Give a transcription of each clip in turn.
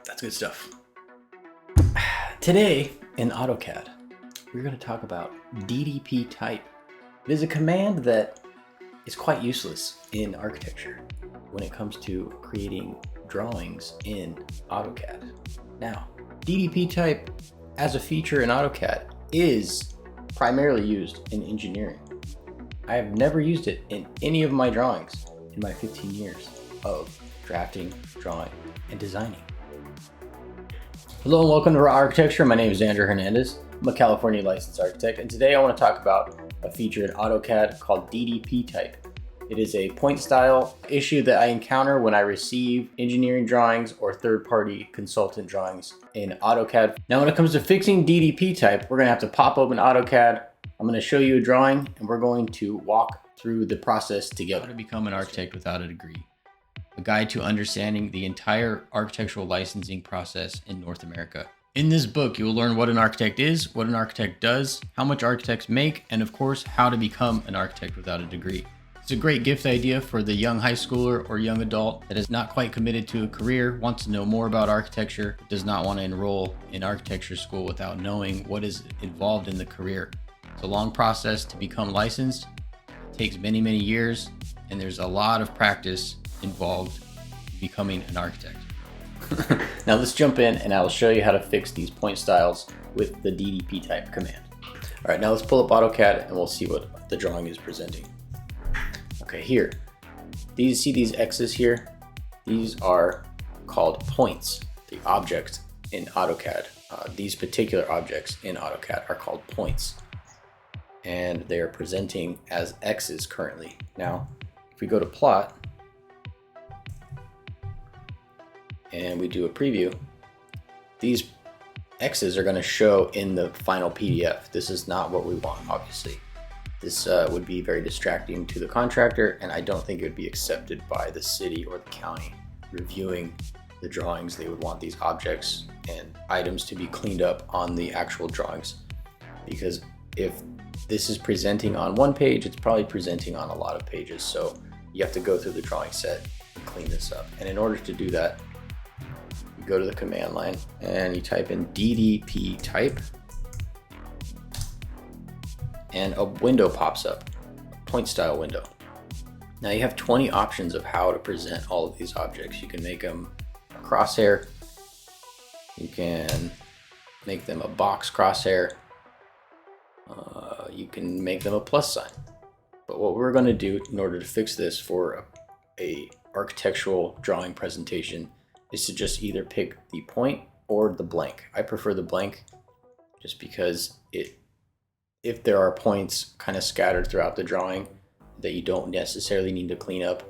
That's good stuff. Today in AutoCAD, we're going to talk about DDPTYPE. It is a command that is quite useless in architecture when it comes to creating drawings in AutoCAD. Now, DDPTYPE as a feature in AutoCAD is primarily used in engineering. I have never used it in any of my drawings in my 15 years of drafting, drawing, and designing. Hello and welcome to Raw Architecture. My name is Andrew Hernandez. I'm a California licensed architect, and today I want to talk about a feature in AutoCAD called DDPTYPE. It is a point style issue that I encounter when I receive engineering drawings or third-party consultant drawings in AutoCAD. Now, when it comes to fixing DDPTYPE, we're going to have to pop open AutoCAD. I'm going to show you a drawing, and we're going to walk through the process together. How to become an architect without a degree. A guide to understanding the entire architectural licensing process in North America. In this book, you will learn what an architect is, what an architect does, how much architects make, and of course, how to become an architect without a degree. It's a great gift idea for the young high schooler or young adult that is not quite committed to a career, wants to know more about architecture, does not want to enroll in architecture school without knowing what is involved in the career. It's a long process to become licensed. It takes many, many years, and there's a lot of practice involved in becoming an architect. Now let's jump in and I'll show you how to fix these point styles with the DDPTYPE command. All right, now let's pull up AutoCAD and we'll see what the drawing is presenting. Okay, here, see these X's here? These are called points. The objects in AutoCAD, these particular objects in AutoCAD are called points. And they are presenting as X's currently. Now, if we go to plot and we do a preview, these X's are going to show in the final PDF. This is not what we want, obviously. This would be very distracting to the contractor, and I don't think it would be accepted by the city or the county reviewing the drawings. They would want these objects and items to be cleaned up on the actual drawings, because if this is presenting on one page, it's probably presenting on a lot of pages. So you have to go through the drawing set and clean this up. And in order to do that, you go to the command line and you type in DDPTYPE, and a window pops up, a point style window. Now you have 20 options of how to present all of these objects. You can make them a crosshair, you can make them a box crosshair, you can make them a plus sign. But what we're going to do in order to fix this for a architectural drawing presentation is to just either pick the point or the blank. I prefer the blank just because if there are points kind of scattered throughout the drawing that you don't necessarily need to clean up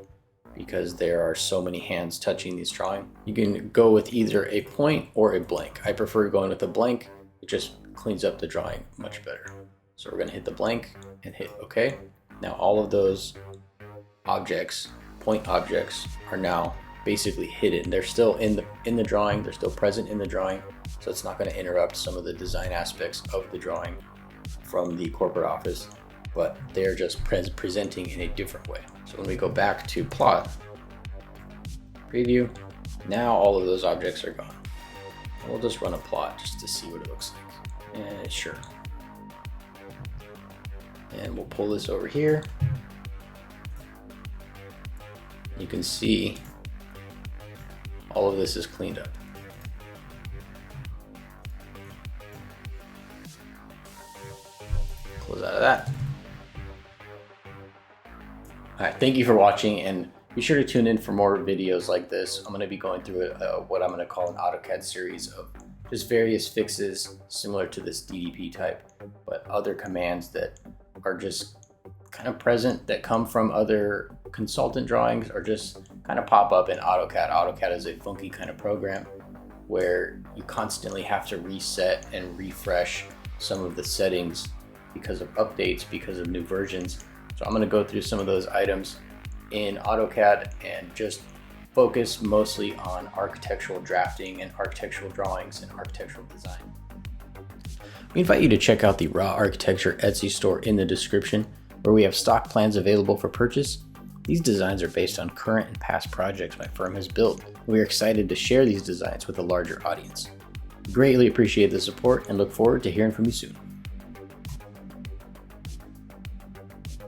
because there are so many hands touching this drawing, you can go with either a point or a blank. I prefer going with a blank. It just cleans up the drawing much better. So we're going to hit the blank and hit OK. Now all of those objects, point objects, are now basically hidden. They're still in the drawing. They're still present in the drawing. So it's not going to interrupt some of the design aspects of the drawing from the corporate office, but they're just presenting in a different way. So when we go back to plot, preview, now all of those objects are gone. And we'll just run a plot just to see what it looks like. And sure. And we'll pull this over here. You can see all of this is cleaned up. Close out of that. All right, thank you for watching, and be sure to tune in for more videos like this. I'm going to be going through what I'm going to call an AutoCAD series of just various fixes similar to this DDPTYPE, but other commands that are just kind of present that come from other consultant drawings or just kind of pop up in AutoCAD. AutoCAD is a funky kind of program where you constantly have to reset and refresh some of the settings because of updates, because of new versions. So I'm going to go through some of those items in AutoCAD and just focus mostly on architectural drafting and architectural drawings and architectural design. We invite you to check out the Raw Architecture Etsy store in the description, where we have stock plans available for purchase. These designs are based on current and past projects my firm has built. We are excited to share these designs with a larger audience. Greatly appreciate the support and look forward to hearing from you soon.